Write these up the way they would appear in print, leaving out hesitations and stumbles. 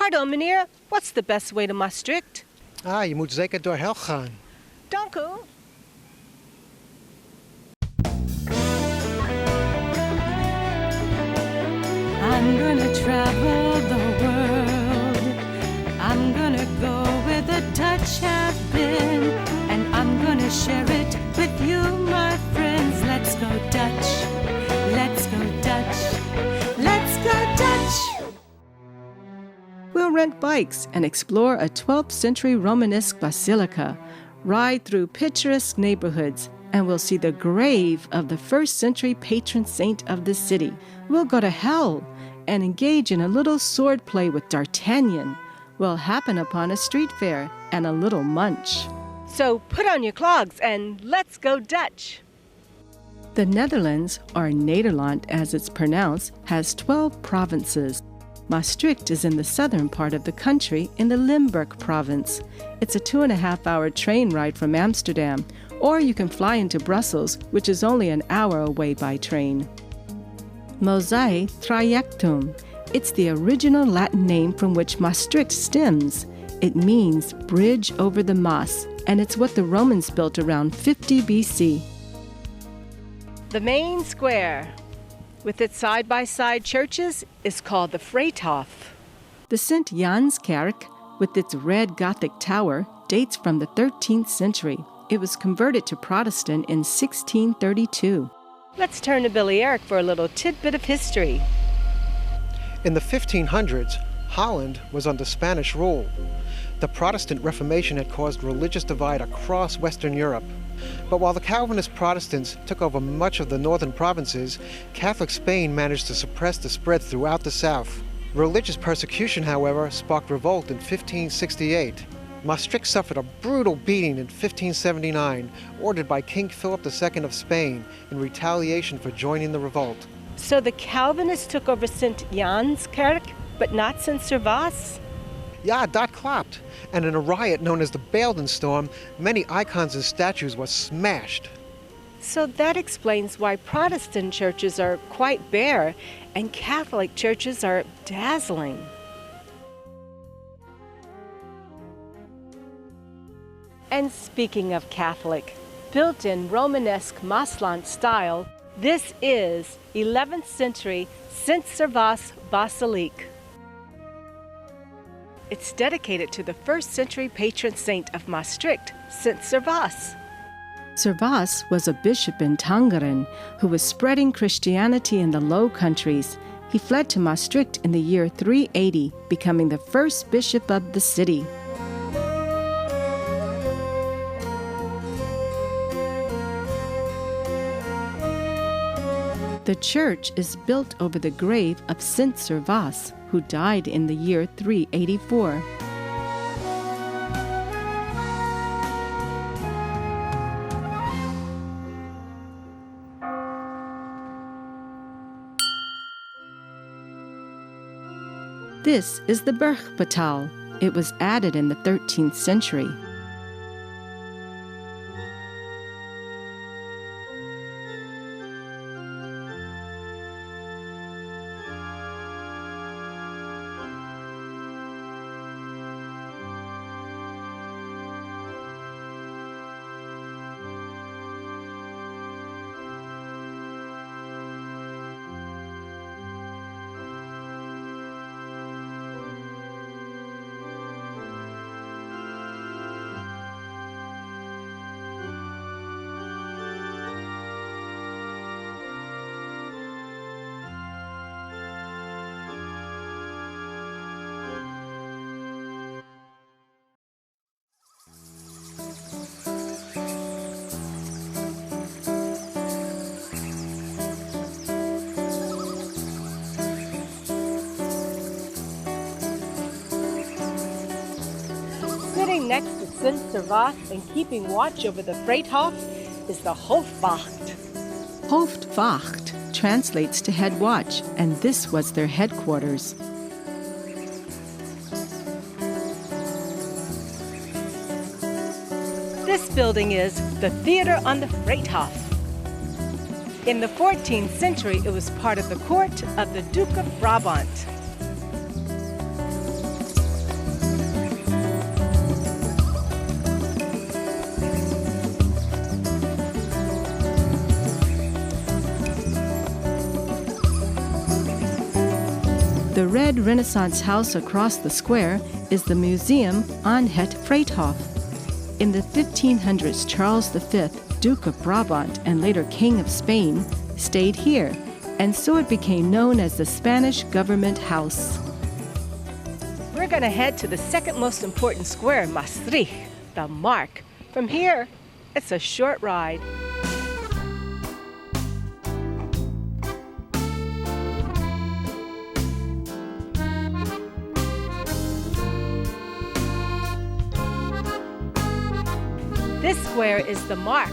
Pardon, meneer, what's the best way to Maastricht? Je moet zeker door Hel gaan. Dank u. I'm gonna travel the world. I'm gonna go where the Dutch have been, and I'm gonna share it with you, my friends. Let's go Dutch. Let's go Dutch. Let's go Dutch. We'll rent bikes and explore a 12th century Romanesque basilica, ride through picturesque neighborhoods, and we'll see the grave of the 1st century patron saint of the city. We'll go to Hell and engage in a little sword play with D'Artagnan. We'll happen upon a street fair and a little munch. So put on your clogs and let's go Dutch. The Netherlands, or Nederland as it's pronounced, has 12 provinces. Maastricht is in the southern part of the country in the Limburg province. It's a 2.5-hour train ride from Amsterdam, or you can fly into Brussels, which is only an hour away by train. Mosae Trajectum. It's the original Latin name from which Maastricht stems. It means bridge over the Maas, and it's what the Romans built around 50 BC. The main square, with its side-by-side churches, is called the Vrijthof. The St. Janskerk, with its red Gothic tower, dates from the 13th century. It was converted to Protestant in 1632. Let's turn to Billy Eric for a little tidbit of history. In the 1500s, Holland was under Spanish rule. The Protestant Reformation had caused religious divide across Western Europe. But while the Calvinist Protestants took over much of the northern provinces, Catholic Spain managed to suppress the spread throughout the south. Religious persecution, however, sparked revolt in 1568. Maastricht suffered a brutal beating in 1579, ordered by King Philip II of Spain in retaliation for joining the revolt. So the Calvinists took over St. Janskerk, but not St. Servaas? Ja, dat klopt. And in a riot known as the Beeldenstorm, many icons and statues were smashed. So that explains why Protestant churches are quite bare and Catholic churches are dazzling. And speaking of Catholic, built in Romanesque Maasland style, this is 11th century St. Servaas Basilique. It's dedicated to the 1st century patron saint of Maastricht, St. Servaas. Servaas was a bishop in Tongeren who was spreading Christianity in the Low Countries. He fled to Maastricht in the year 380, becoming the first bishop of the city. The church is built over the grave of St. Servaas, who died in the year 384. This is the Bergportaal. It was added in the 13th century. Sitting next to St. Servaas and keeping watch over the Vrijthof is the Hoofdwacht. Hoofdwacht translates to head watch, and this was their headquarters. This building is the Theater on the Vrijthof. In the 14th century, it was part of the court of the Duke of Brabant. The red Renaissance house across the square is the Museum aan het Vrijthof. In the 1500s, Charles V, Duke of Brabant and later King of Spain, stayed here, and so it became known as the Spanish Government House. We're going to head to the second most important square, Maastricht, the Mark. From here, it's a short ride. This square is the Markt.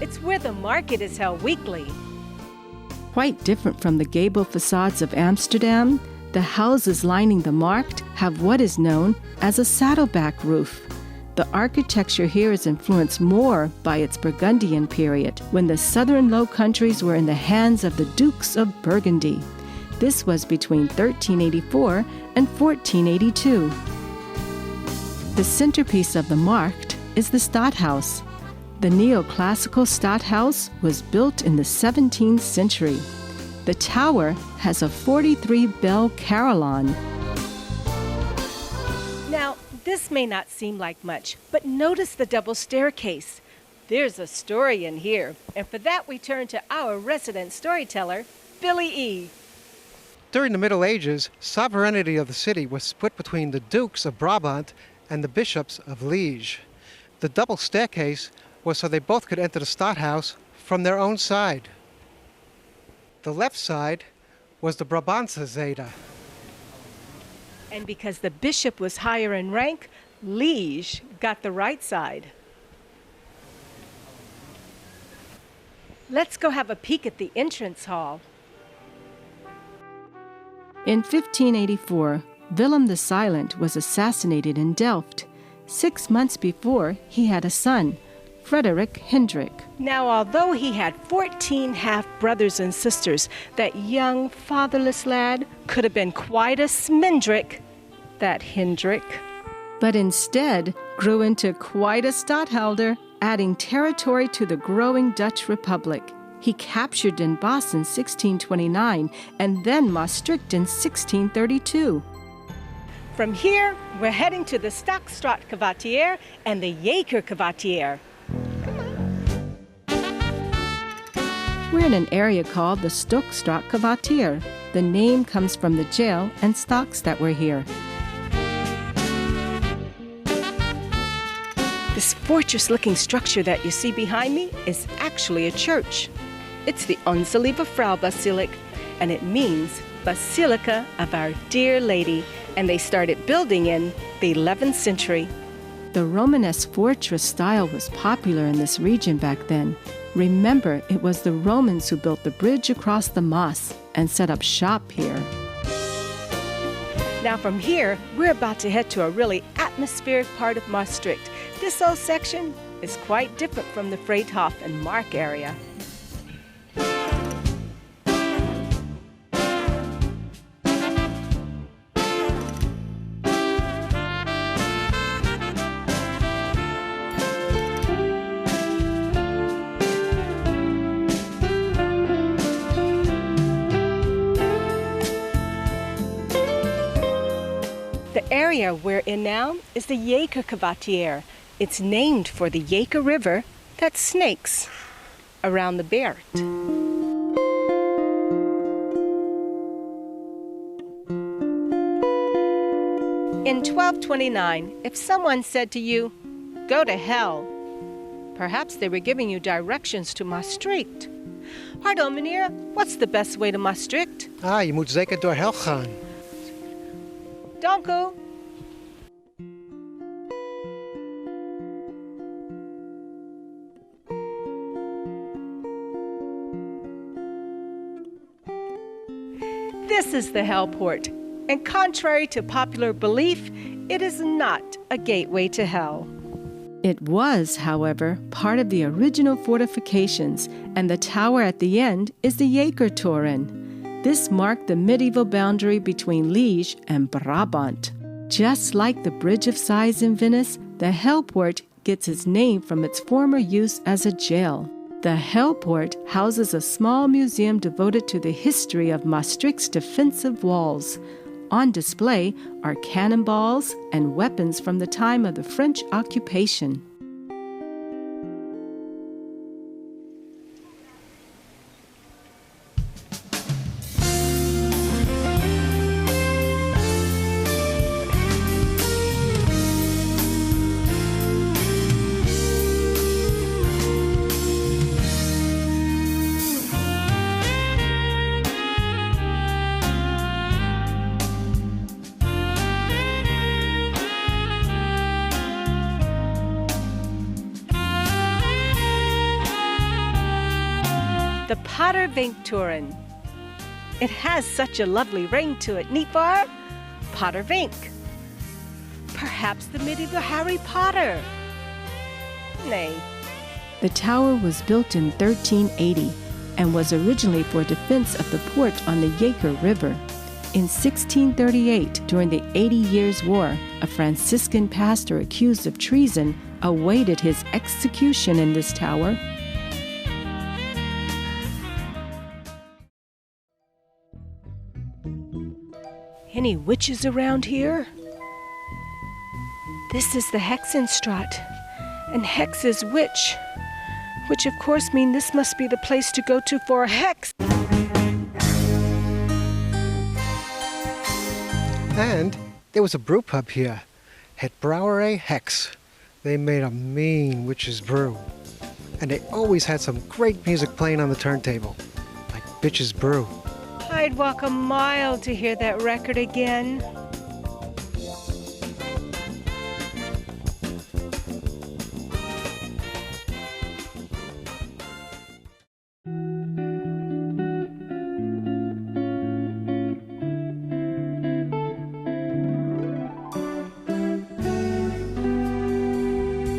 It's where the market is held weekly. Quite different from the gable facades of Amsterdam, the houses lining the Markt have what is known as a saddleback roof. The architecture here is influenced more by its Burgundian period, when the southern Low Countries were in the hands of the Dukes of Burgundy. This was between 1384 and 1482. The centerpiece of the Markt is the Stadthouse. The neoclassical Stadthouse was built in the 17th century. The tower has a 43-bell carillon. Now, this may not seem like much, but notice the double staircase. There's a story in here, and for that we turn to our resident storyteller, Billy E. During the Middle Ages, sovereignty of the city was split between the Dukes of Brabant and the Bishops of Liege. The double staircase was so they both could enter the Stadthouse from their own side. The left side was the Brabantse Zijde. And because the bishop was higher in rank, Liege got the right side. Let's go have a peek at the entrance hall. In 1584, Willem the Silent was assassinated in Delft. 6 months before, he had a son, Frederick Hendrik. Now, although he had 14 half-brothers and sisters, that young fatherless lad could have been quite a smendrick, that Hendrik. But instead grew into quite a stadtholder, adding territory to the growing Dutch Republic. He captured Den Bosch in 1629 and then Maastricht in 1632. From here, we're heading to the Stokstraat-Kwartier and the Jaker-Kwartier. We're in an area called the Stokstraat-Kwartier. The name comes from the jail and stocks that were here. This fortress-looking structure that you see behind me is actually a church. It's the Onze Lieve Vrouw Basiliek, and it means Basilica of Our Dear Lady, and they started building in the 11th century. The Romanesque fortress style was popular in this region back then. Remember, it was the Romans who built the bridge across the Maas and set up shop here. Now from here, we're about to head to a really atmospheric part of Maastricht. This whole section is quite different from the Vrijthof and Mark area. The area we're in now is the Jaker-Kwartier. It's named for the Jaker River that snakes around the Berg. In 1229, if someone said to you, "Go to hell," perhaps they were giving you directions to Maastricht. Pardon, meneer, what's the best way to Maastricht? Je moet zeker door hel gaan. Dank u. This is the Hellpoort, and contrary to popular belief, it is not a gateway to hell. It was, however, part of the original fortifications, and the tower at the end is the Jakertoren. This marked the medieval boundary between Liege and Brabant. Just like the Bridge of Sighs in Venice, the Hellpoort gets its name from its former use as a jail. The Hellpoort houses a small museum devoted to the history of Maastricht's defensive walls. On display are cannonballs and weapons from the time of the French occupation. The Pottervinktoren. It has such a lovely ring to it, niet waar? Pottervink. Perhaps the medieval Harry Potter. Nay. The tower was built in 1380 and was originally for defense of the port on the Yaker River. In 1638, during the 80 Years' War, a Franciscan pastor accused of treason awaited his execution in this tower. Any witches around here? This is the Hexenstraat, and hex is witch, which of course means this must be the place to go to for a hex. And there was a brew pub here, Het Brouwerij Hex. They made a mean witch's brew. And they always had some great music playing on the turntable, like Bitch's Brew. I'd walk a mile to hear that record again.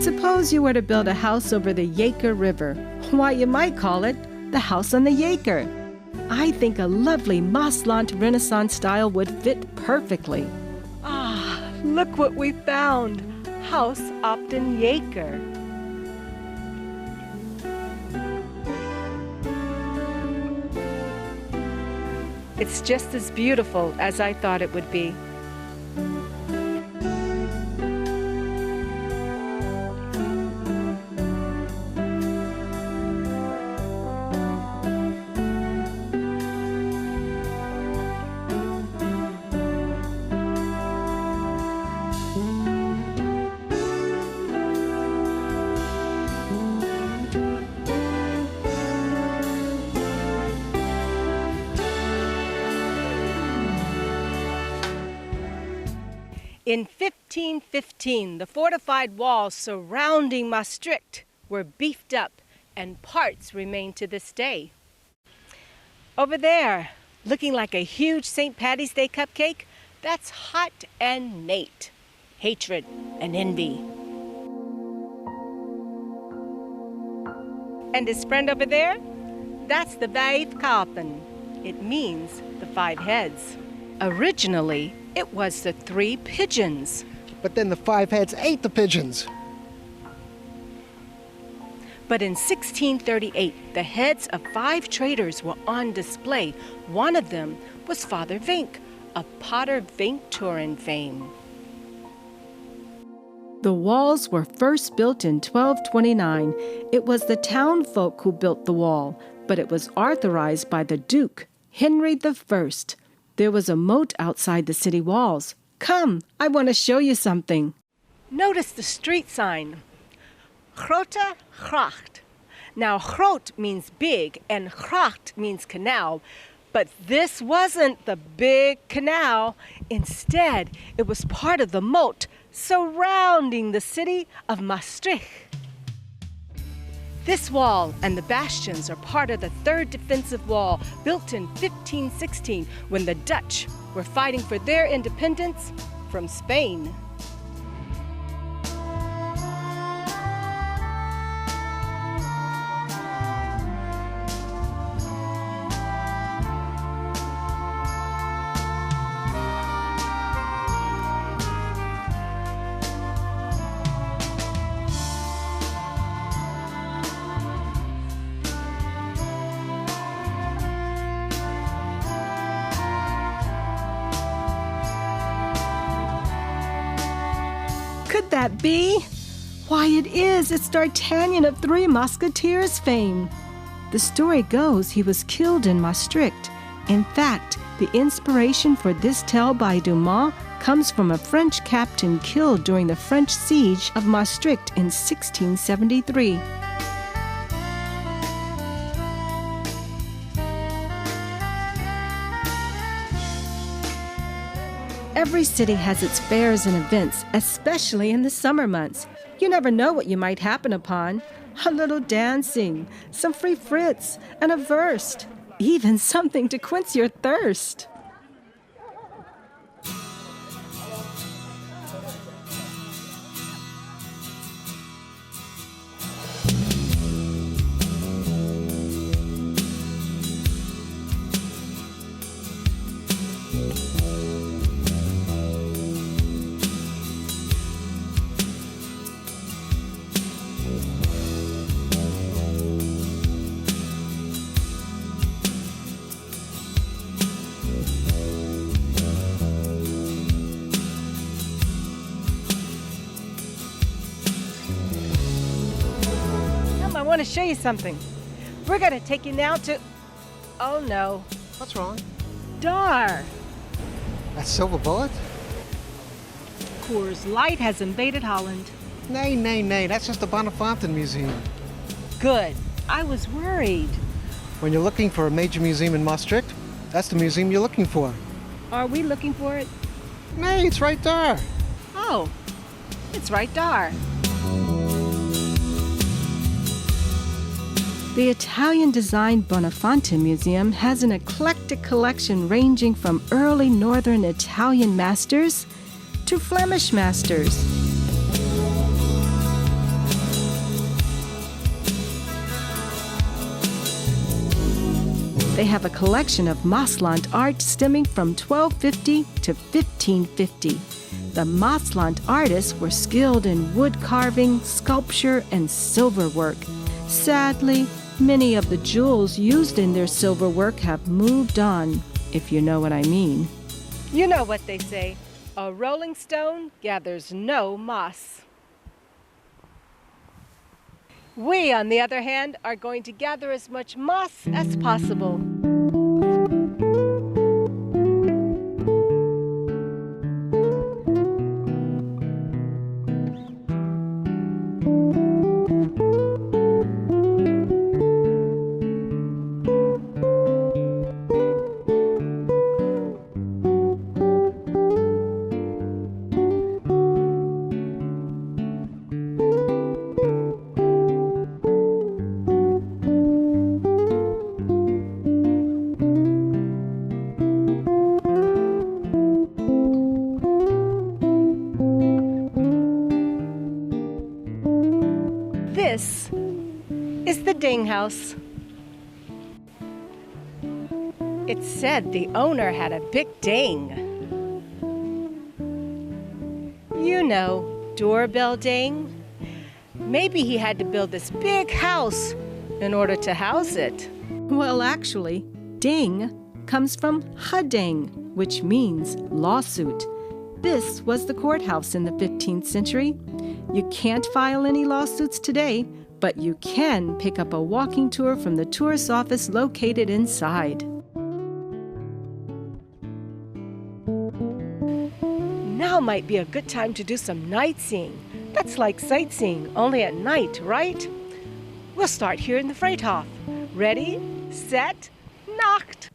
Suppose you were to build a house over the Yaker River. Why, you might call it the house on the Yaker. I think a lovely Maasland Renaissance style would fit perfectly. Ah, look what we found. House op den Yaker. It's just as beautiful as I thought it would be. In 1515, the fortified walls surrounding Maastricht were beefed up, and parts remain to this day. Over there, looking like a huge St. Patty's Day cupcake, that's Hot and Nate, hatred and envy. And his friend over there, that's the Vijf Kapen. It means the 5 heads. Originally, it was the 3 pigeons. But then the 5 heads ate the pigeons. But in 1638, the heads of 5 traders were on display. One of them was Father Vink, of Pottervinktoren fame. The walls were first built in 1229. It was the town folk who built the wall, but it was authorized by the Duke, Henry I. There was a moat outside the city walls. Come, I want to show you something. Notice the street sign. Grote Gracht. Now, groot means big and gracht means canal. But this wasn't the big canal. Instead, it was part of the moat surrounding the city of Maastricht. This wall and the bastions are part of the 3rd defensive wall, built in 1516 when the Dutch were fighting for their independence from Spain. could that be? Why, it is. It's D'Artagnan of Three Musketeers fame. The story goes he was killed in Maastricht. In fact, the inspiration for this tale by Dumas comes from a French captain killed during the French siege of Maastricht in 1673. Every city has its fairs and events, especially in the summer months. You never know what you might happen upon. A little dancing, some free fritz, and a verst. Even something to quench your thirst. I want to show you something. We're going to take you now to... Oh, no. What's wrong? Dar. That silver bullet? Coors Light has invaded Holland. Nay, nay, nay. That's just the Bonnefanten Museum. Good. I was worried. When you're looking for a major museum in Maastricht, that's the museum you're looking for. Are we looking for it? Nay, it's right there. Oh, it's right there. The Italian-designed Bonnefanten Museum has an eclectic collection ranging from early northern Italian masters to Flemish masters. They have a collection of Maasland art stemming from 1250 to 1550. The Maasland artists were skilled in wood carving, sculpture, and silver work. Sadly, many of the jewels used in their silver work have moved on, if you know what I mean. You know what they say, a rolling stone gathers no moss. We, on the other hand, are going to gather as much moss as possible. This is the Ding House. It's said the owner had a big ding. You know, doorbell ding. Maybe he had to build this big house in order to house it. Well, actually, ding comes from hading, which means lawsuit. This was the courthouse in the 15th century. You can't file any lawsuits today, but you can pick up a walking tour from the tourist office located inside. Now might be a good time to do some night seeing. That's like sightseeing, only at night, right? We'll start here in the Freithof. Ready, set, knocked.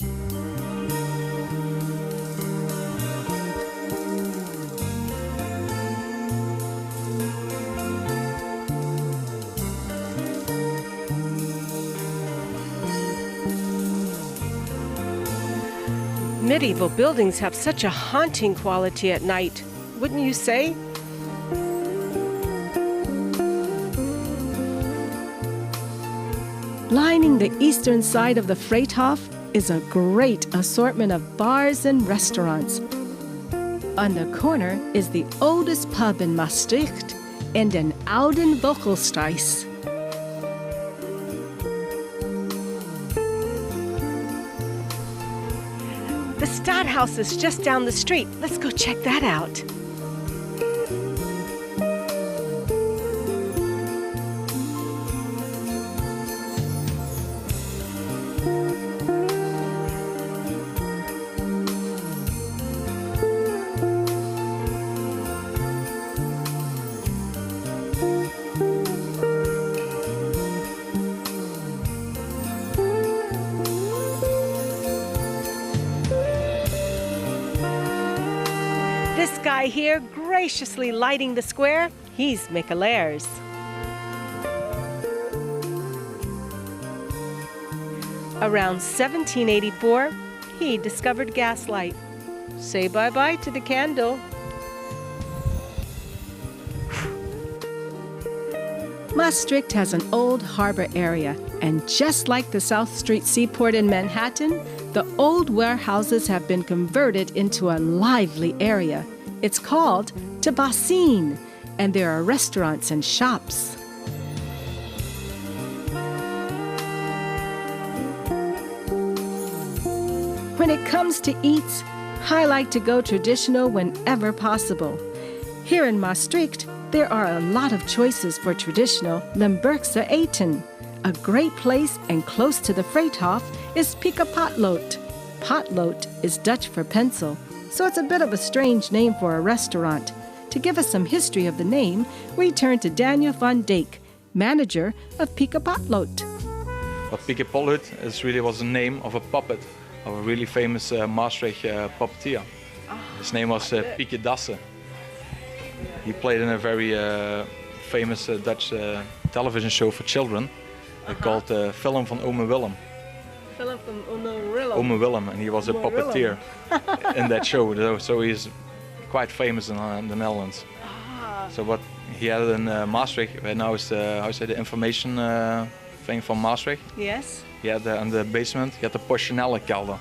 Medieval buildings have such a haunting quality at night, wouldn't you say? Lining the eastern side of the Freithof is a great assortment of bars and restaurants. On the corner is the oldest pub in Maastricht and an Ouden Vogelstruis. The Stadhouse is just down the street. Let's go check that out. guy here graciously lighting the square, he's Michelaers. Around 1784, he discovered gaslight. Say bye-bye to the candle. Maastricht has an old harbor area, and just like the South Street Seaport in Manhattan, the old warehouses have been converted into a lively area. It's called De Bassine, and there are restaurants and shops. When it comes to eats, I like to go traditional whenever possible. Here in Maastricht, there are a lot of choices for traditional Limburgse eten. A great place and close to the Vrijthof is Pika Potlood. Potlood is Dutch for pencil, so it's a bit of a strange name for a restaurant. To give us some history of the name, we turn to Daniel van Dijk, manager of Pika Potlood. Well, Pika Potlood was the name of a puppet of a really famous Maastricht puppeteer. His name was Pieke Dasse. He played in a very famous Dutch television show for children called Film van Ome Willem. Film from Ome Willem. Ome Willem, and he was a puppeteer in that show. So he's quite famous in the Netherlands. So what he had in Maastricht, right now is the information thing from Maastricht. Yes. He had in the basement, he had the Portionelle kelder.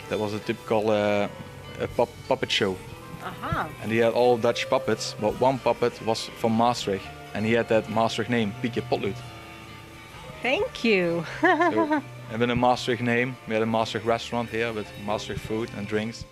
That was a typical puppet show. And he had all Dutch puppets, but one puppet was from Maastricht, and he had that Maastricht name, Pika Potlood. Thank you. So, and with a Maastricht name, we had a Maastricht restaurant here with Maastricht food and drinks.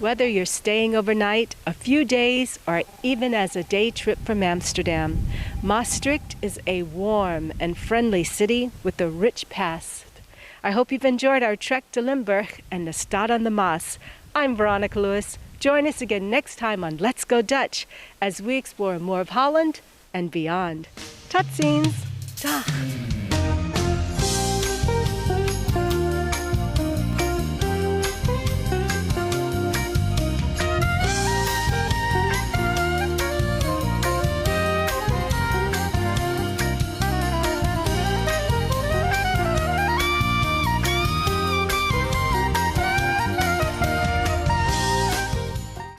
Whether you're staying overnight, a few days, or even as a day trip from Amsterdam, Maastricht is a warm and friendly city with a rich past. I hope you've enjoyed our trek to Limburg and the Stad on the Maas. I'm Veronica Lewis. Join us again next time on Let's Go Dutch as we explore more of Holland and beyond. Tot ziens! Dag!